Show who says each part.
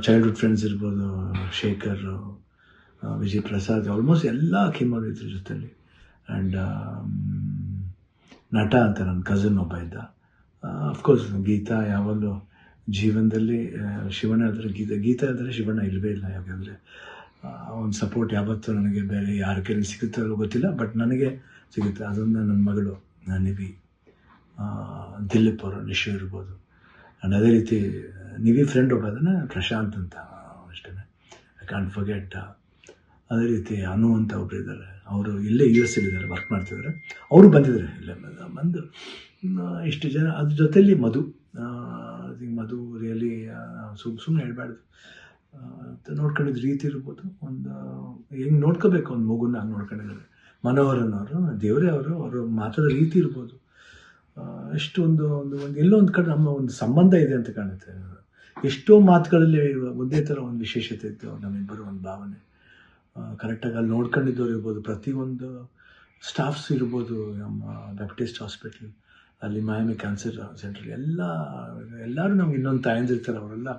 Speaker 1: Childhood friends ಇರ್ಬೋದು, Shekhar, Vijay Prasad, almost ಎಲ್ಲ ಕೀಮೋರು ಇದ್ರ ಜೊತೆಲಿ. ಆ್ಯಂಡ್ ನಟ ಅಂತ ನನ್ನ ಕಸಿನ್ ಒಬ್ಬ ಇದ್ದ. ಅಫ್ಕೋರ್ಸ್ ಗೀತಾ ಯಾವಾಗಲೂ ಜೀವನದಲ್ಲಿ ಶಿವಣ್ಣ ಇದ್ದರೆ ಗೀತಾ ಇದ್ದರೆ ಶಿವಣ್ಣ ಇಲ್ಲವೇ ಇಲ್ಲ. ಯಾಕೆಂದರೆ ಅವನ ಸಪೋರ್ಟ್ ಯಾವತ್ತೂ ನನಗೆ ಬೇರೆ ಯಾರ ಕೈಲಿ ಸಿಗುತ್ತೋ ಗೊತ್ತಿಲ್ಲ, ಬಟ್ ನನಗೆ ಸಿಗುತ್ತೆ. ಅದೊಂದು ನನ್ನ ಮಗಳು ನಿವಿ, ದಿಲೀಪ್ ಅವರು, ನಿಶು ಇರ್ಬೋದು. ಆ್ಯಂಡ್ ಅದೇ ರೀತಿ ನಿವಿ ಫ್ರೆಂಡ್ ಒಬ್ಬ ಅದನ್ನು ಪ್ರಶಾಂತ್ ಅಂತ ಅಷ್ಟೇ, ಐ ಕಾಂಟ್ ಫರ್ಗೆಟ್. ಅದೇ ರೀತಿ ಅನು ಅಂತ ಒಬ್ಬರು ಇದ್ದಾರೆ, ಅವರು ಇಲ್ಲೇ US ಅಲ್ಲಿದ್ದಾರೆ, ವರ್ಕ್ ಮಾಡ್ತಿದ್ದಾರೆ. ಅವರು ಬಂದಿದ್ದಾರೆ ಇಲ್ಲೇ ಬಂದು ಇಷ್ಟು ಜನ. ಅದ್ರ ಜೊತೆಯಲ್ಲಿ ಮಧು ರಿಯಲಿ ಸುಮ್ಮನೆ ಹೇಳ್ಬಾರ್ದು, ನೋಡ್ಕೊಂಡಿದ್ದ ರೀತಿ ಇರ್ಬೋದು, ಒಂದು ಹೆಂಗೆ ನೋಡ್ಕೋಬೇಕು ಒಂದು ಮಗುನ ಹಂಗೆ ನೋಡ್ಕೊಂಡಿದ್ದಾರೆ. ಮನೋಹರನ್ ಅವರು ದೇವರೇ ಅವರು ಮಾತಾಡೋ ರೀತಿ ಇರ್ಬೋದು, ಎಷ್ಟು ಒಂದು ಎಲ್ಲೋ ಒಂದು ಕಡೆ ನಮ್ಮ ಒಂದು ಸಂಬಂಧ ಇದೆ ಅಂತ ಕಾಣುತ್ತೆ. ಎಷ್ಟೋ ಮಾತುಗಳಲ್ಲಿ ಒಂದೇ ಥರ ಒಂದು ವಿಶೇಷತೆ ಇತ್ತು ನಮ್ಮಿಬ್ಬರು, ಒಂದು ಭಾವನೆ. ಕರೆಕ್ಟಾಗಿ ಅಲ್ಲಿ ನೋಡ್ಕೊಂಡಿದ್ದವ್ರು ಇರ್ಬೋದು, ಪ್ರತಿಯೊಂದು ಸ್ಟಾಫ್ಸ್ ಇರ್ಬೋದು, ನಮ್ಮ ಬ್ಯಾಪ್ಟಿಸ್ಟ್ ಹಾಸ್ಪಿಟ್ಲ್ ಅಲ್ಲಿ, ಮಯಾಮಿ ಕ್ಯಾನ್ಸರ್ ಸೆಂಟ್ರಲ್ಲಿ ಎಲ್ಲರೂ ನಮ್ಗೆ ಇನ್ನೊಂದು ತಾಯಂದಿರ್ತಾರೆ. ಅವರೆಲ್ಲ